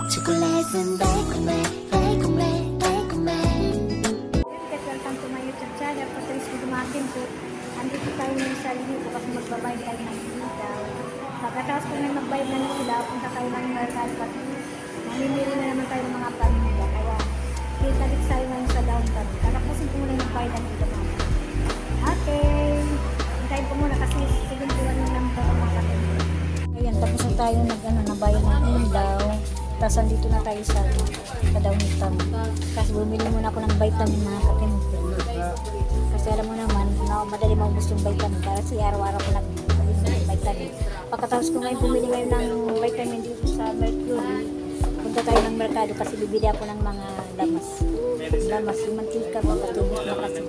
초콜릿은 달콤해 달콤해 달콤해. Welcome to my YouTube channel. Patrice Gudumakin po. Andito tayo ngayon sa Libo kasi magbabayad tayo ng sila. Pagkatapos ko na magbayad ng sila, punta tayo ng Mercado kasi mamimili na naman tayo ng mga pamilya. Kaya kita-lit tayo ngayon sa downtown. Katapusin ko muna yung magbayad ng sila. Okay. Hintayin ko muna kasi siguro yung number ng mga kapatid. Ayan, tapos na tayo nagbayad ng ilaw. Tapos andito na tayo sa downtown. Kasi bumili muna ako ng vitamin mga kapatid. Kasi alam mo naman, madali maubos yung vitamin. Kasi araw-araw ko nag-bili ng vitamin. Pagkatapos ko ngayon bumili ngayon ng vitamin dito sa Mercury, punta tayo ng Mercado kasi bibili ako ng mga lamas. Lamas, yung mantika ko, patubig na kasi.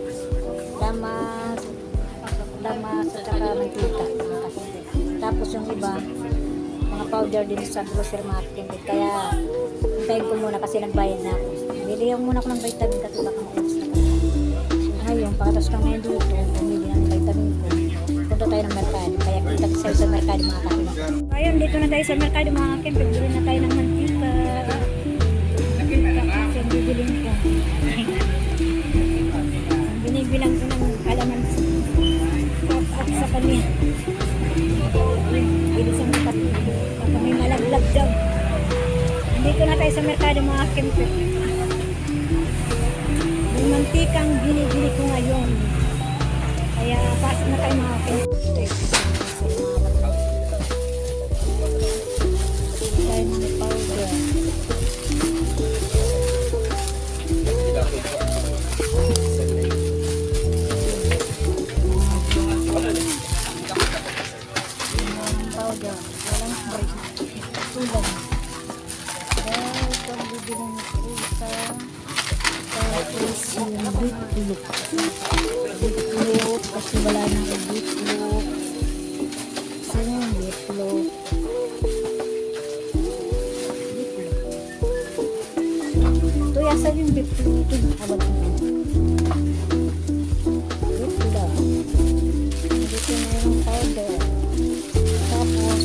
Lamas at saka mantika. Tapos yung iba, mga powder din sa grocery market. Kaya, hintayin ko muna kasi nagbayad na ako. Bilihan muna ako ng vitamin kasi baka maubos na kasi. Ngayon, pagkatapos ka ngayon dito, bumili ng vitamin ko. Punta tayo ng Mercado. Kaya kita tayo sa Mercado mga kapatid. Ayun, dito na tayo sa Mercado mga kapatid. Bili na tayo ng mantika. Kasi ang bibilin ko. Binibilang ko ng kalamansi. At sa kanya. Bilisang kapatid. Baka may malaglag daw. Dito na tayo sa Mercado mga kapatid. Yung mantikang binibili ko ngayon. Kaya pasok na tayo mga kapatid. Tayo ng powder. Powder. Walang break. Tulang. Kaya ito ang bibilin ko sa tapos yung bitlog. Bitlog. Kasi wala na ang bitlog. Kasi yung bitlog. Ito yasa yung bitlog. Ito yung abad ko. Bitlog. Dito na yung powder. Tapos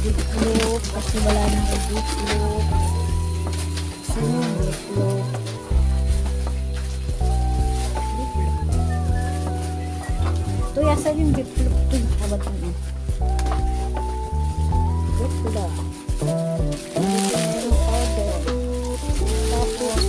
bitlog kasi wala na ang bitlog. Kasi yung bitlog. Ito yasa yung bitlog. Ito yung abad ko na. Bitlog. Ito yung powder. Tapos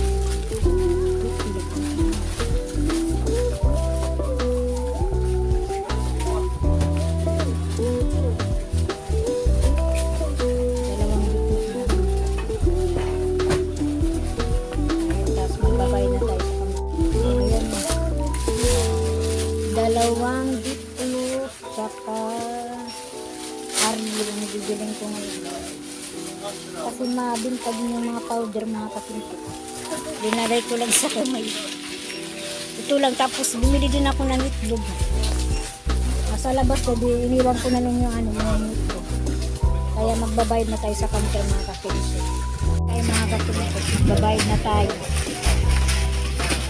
bitlog. Dalawang bitlog saka arli ang bibiling ko ngayon. Kasi mabintag yung mga powder mga kapatid. Dinalay ko lang sa kamay. Ito lang, tapos bumili din ako ng itlog. Nasa labas ko, iniwan ko na lang yung yung itlog. Kaya magbabayad na tayo sa counter mga kapatid. Kaya mga kapatid, magbabayad na tayo.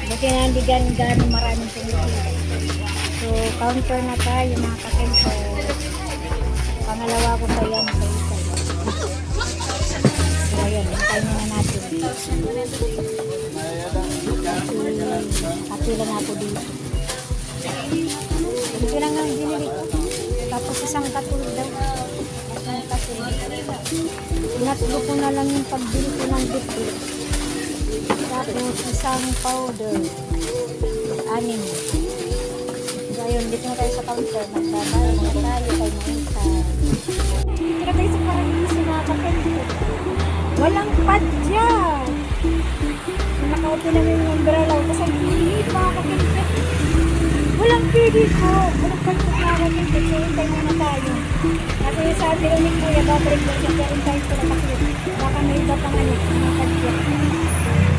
Buti na hindi gano'ng maraming pumipili. So, counter na tayo mga kakempo. Pangalawa ko pa yan sa isa. So, ayan. Hintayin muna natin. Kasi lang ako dito. Ito lang ang binili ko. Tapos isang katul daw. Isang katul. Pinatlo ko na lang yung pagbili ko ng bitlog. Tapos isang powder. 6. So, ayun, dito na tayo sa counter. Magbabayad na tayo kay Maisa. Dito na tayo sa paraiso mga kapatid. Walang padya! Open namin yung umbrella ko kasi hindi mga kakilipit. Walang pili ko. Walang pagkak na kakilipit. So, hintay muna tayo. Kasi sa atin ni Kuya, babalik mo siya. Kaya hintay ko na kakilipit. Baka may iba pang ano, mga kakilipit.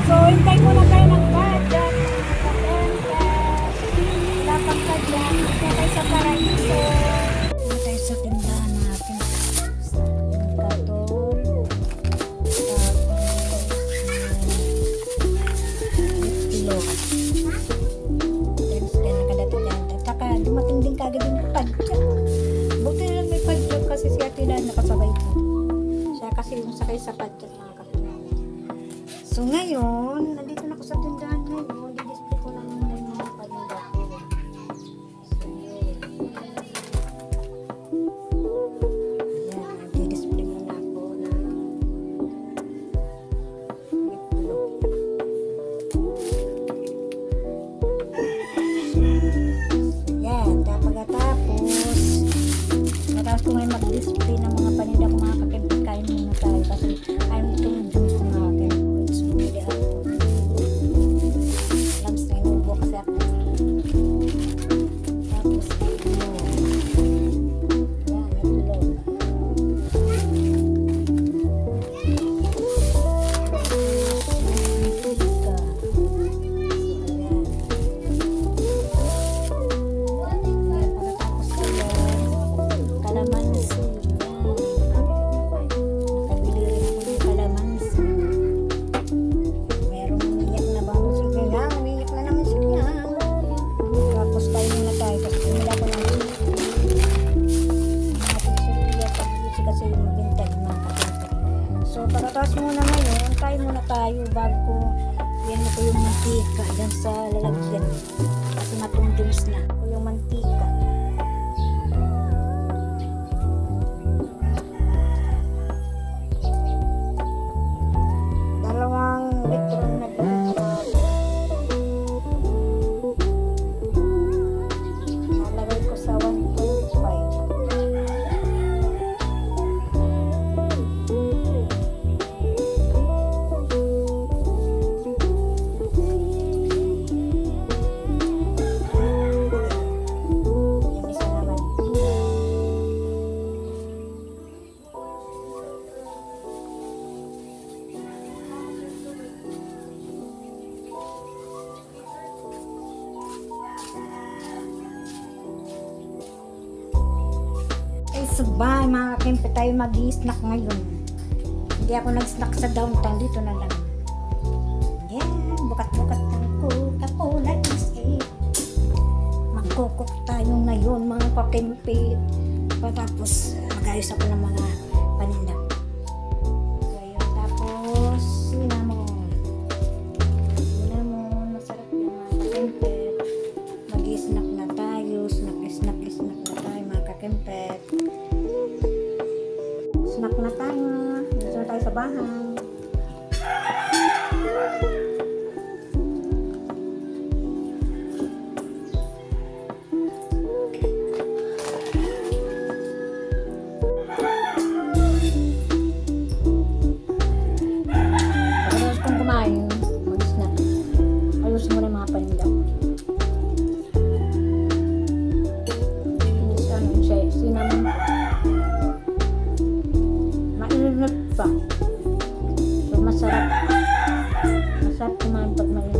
So, hintay muna tayo ng padyak. Wala pang padyak. Kaya tayo sa Paraiso. Wala tayo sa tindahan natin. Yung katol. Dumating din kagad yung padyak. Buti lang may padyak kasi si Ate Lan nakasabay ko. Siya kasi yung sakay sa padyak mga kapatid. So ngayon, nandito na ako sa tindahan ngayon. Di-display ko lang muna yung mga paninda ko. So yun. Ayan, di-display muna ako na itlog. Matapos ko ngayon mag-display ng mga paninda ko mga kakilipit, kain muna tayo kasi ayaw itong juice ng akin. It's bumili ako. Labs na inubo kasi ako. Tapos ito. Yan, itlog. Mantika. So, ayan. Kalamansi. Nabili rin ako ng kalamansi. Merong umiyak na ba ang sige nga? Umiyak na naman sige nga. Tapos tayo muna tayo. Tapos pumila ko ng suki. Natin suki at pag-ibig kasi yung magbintag mga kapatid. So pagkatapos muna ngayon, tayo muna tayo bago yan ako yung mantika dyan sa lalagyan. Kasi matungdulis na ako yung mantika. Sabay mga kakimpe tayo mag-i-snack ngayon. Hindi ako nag-snack sa downtown, dito na lang. Yeah, bukat-bukat ng Coca-Cola is it. Magkukok tayo ngayon mga kakimpe. Tapos mag-ayos ako ng mga paninda. So yun, tapos cinnamon. Cinnamon, masarap yung mga kakimpe. Mag-i-snack na tayo, snack na tayo mga kakimpe. Snack na tayo. Dito na tayo sa bahay. Pagkatapos kong kumain, mag-snack. Ayusin mo na yung mga paninda. Cinnamon. Mainit pa. So masarap. Masarap kumain pag mainit.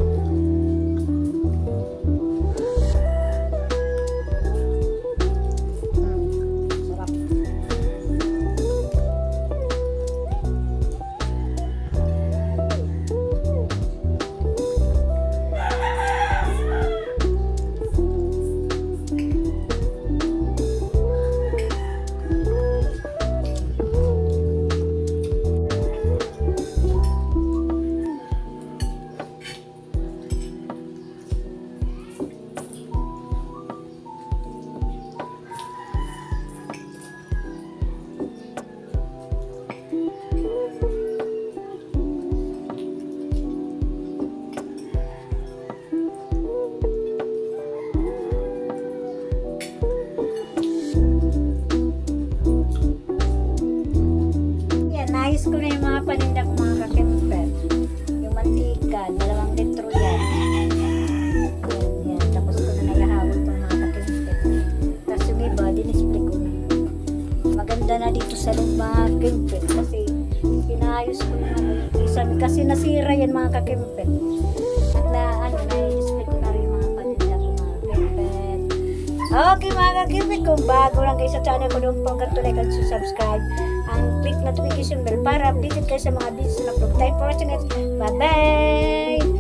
Sarap. Naayos ko na yung mga paninda ko mga kakemper. Yung mantika, 2 litro. na-ayos ko yung isa kasi nasira yan mga kakimpet. At na-display ko na rin yung mga paninda ko mga kakimpet. Okay mga kakimpet, kung bago lang kayo sa channel ko, don't forget to like and subscribe and click notification bell para updated kayo sa mga videos na upload. Thanks for watching it. Bye bye!